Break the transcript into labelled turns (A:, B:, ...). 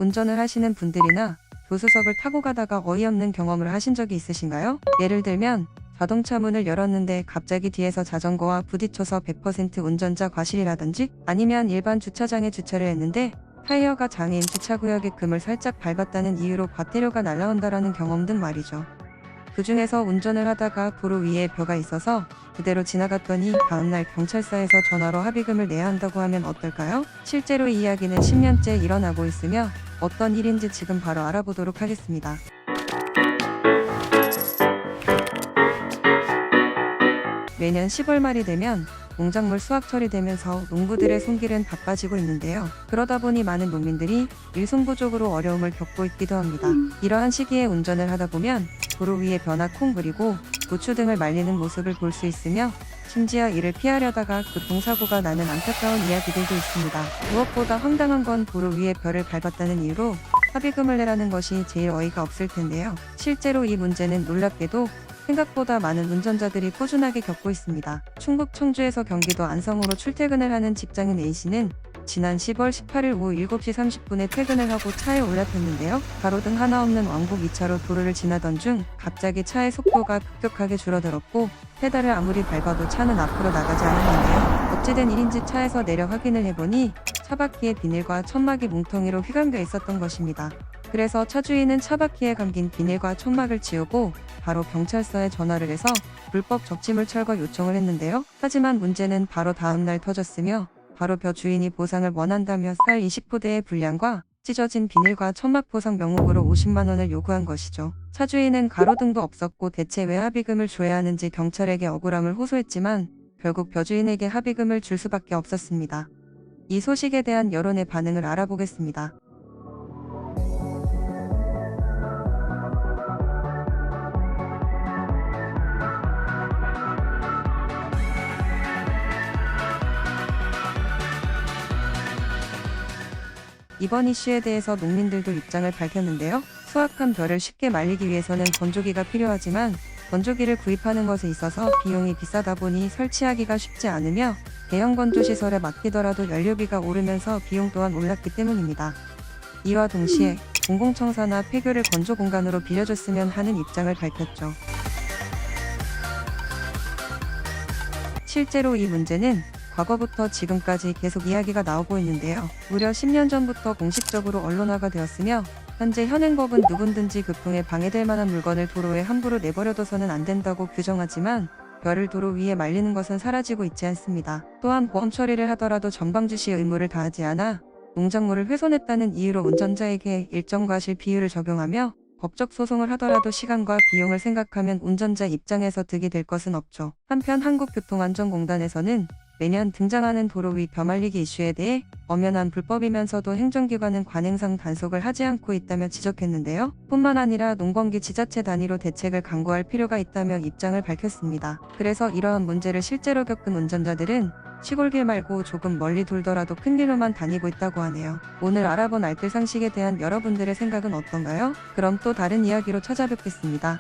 A: 운전을 하시는 분들이나 교수석을 타고 가다가 어이없는 경험을 하신 적이 있으신가요? 예를 들면 자동차 문을 열었는데 갑자기 뒤에서 자전거와 부딪혀서 100% 운전자 과실이라든지, 아니면 일반 주차장에 주차를 했는데 타이어가 장애인 주차구역의 금을 살짝 밟았다는 이유로 과태료가 날라온다라는 경험 등 말이죠. 그 중에서 운전을 하다가 도로 위에 벼가 있어서 그대로 지나갔더니 다음날 경찰서에서 전화로 합의금을 내야 한다고 하면 어떨까요? 실제로 이 이야기는 10년째 일어나고 있으며 어떤 일인지 지금 바로 알아보도록 하겠습니다. 매년 10월 말이 되면 농작물 수확철이 되면서 농부들의 손길은 바빠지고 있는데요. 그러다 보니 많은 농민들이 일손 부족으로 어려움을 겪고 있기도 합니다. 이러한 시기에 운전을 하다 보면 도로 위에 벼나 콩 그리고 고추 등을 말리는 모습을 볼 수 있으며, 심지어 이를 피하려다가 교통사고가 나는 안타까운 이야기들도 있습니다. 무엇보다 황당한 건 도로 위에 벼를 밟았다는 이유로 합의금을 내라는 것이 제일 어이가 없을 텐데요. 실제로 이 문제는 놀랍게도 생각보다 많은 운전자들이 꾸준하게 겪고 있습니다. 충북 청주에서 경기도 안성으로 출퇴근을 하는 직장인 A씨는 지난 10월 18일 오후 7시 30분에 퇴근을 하고 차에 올라탔는데요. 가로등 하나 없는 왕복 2차로 도로를 지나던 중 갑자기 차의 속도가 급격하게 줄어들었고 페달을 아무리 밟아도 차는 앞으로 나가지 않았는데요. 어찌된 일인지 차에서 내려 확인을 해보니 차바퀴에 비닐과 천막이 뭉텅이로 휘감겨 있었던 것입니다. 그래서 차 주인은 차바퀴에 감긴 비닐과 천막을 지우고 바로 경찰서에 전화를 해서 불법 적치물 철거 요청을 했는데요. 하지만 문제는 바로 다음날 터졌으며, 바로 벼 주인이 보상을 원한다며 쌀 20포대의 분량과 찢어진 비닐과 천막 보상 명목으로 50만 원을 요구한 것이죠. 차 주인은 가로등도 없었고 대체 왜 합의금을 줘야 하는지 경찰에게 억울함을 호소했지만 결국 벼 주인에게 합의금을 줄 수밖에 없었습니다. 이 소식에 대한 여론의 반응을 알아보겠습니다. 이번 이슈에 대해서 농민들도 입장을 밝혔는데요. 수확한 벼를 쉽게 말리기 위해서는 건조기가 필요하지만 건조기를 구입하는 것에 있어서 비용이 비싸다 보니 설치하기가 쉽지 않으며, 대형 건조시설에 맡기더라도 연료비가 오르면서 비용 또한 올랐기 때문입니다. 이와 동시에 공공청사나 폐교를 건조 공간으로 빌려줬으면 하는 입장을 밝혔죠. 실제로 이 문제는 과거부터 지금까지 계속 이야기가 나오고 있는데요. 무려 10년 전부터 공식적으로 언론화가 되었으며, 현재 현행법은 누구든지 교통에 방해될 만한 물건을 도로에 함부로 내버려둬서는 안 된다고 규정하지만 벼를 도로 위에 말리는 것은 사라지고 있지 않습니다. 또한 보험 처리를 하더라도 전방주시 의무를 다하지 않아 농작물을 훼손했다는 이유로 운전자에게 일정 과실 비율을 적용하며 법적 소송을 하더라도 시간과 비용을 생각하면 운전자 입장에서 득이 될 것은 없죠. 한편 한국교통안전공단에서는 매년 등장하는 도로 위 벼 말리기 이슈에 대해 엄연한 불법이면서도 행정기관은 관행상 단속을 하지 않고 있다며 지적했는데요. 뿐만 아니라 농번기 지자체 단위로 대책을 강구할 필요가 있다며 입장을 밝혔습니다. 그래서 이러한 문제를 실제로 겪은 운전자들은 시골길 말고 조금 멀리 돌더라도 큰 길로만 다니고 있다고 하네요. 오늘 알아본 알뜰 상식에 대한 여러분들의 생각은 어떤가요? 그럼 또 다른 이야기로 찾아뵙겠습니다.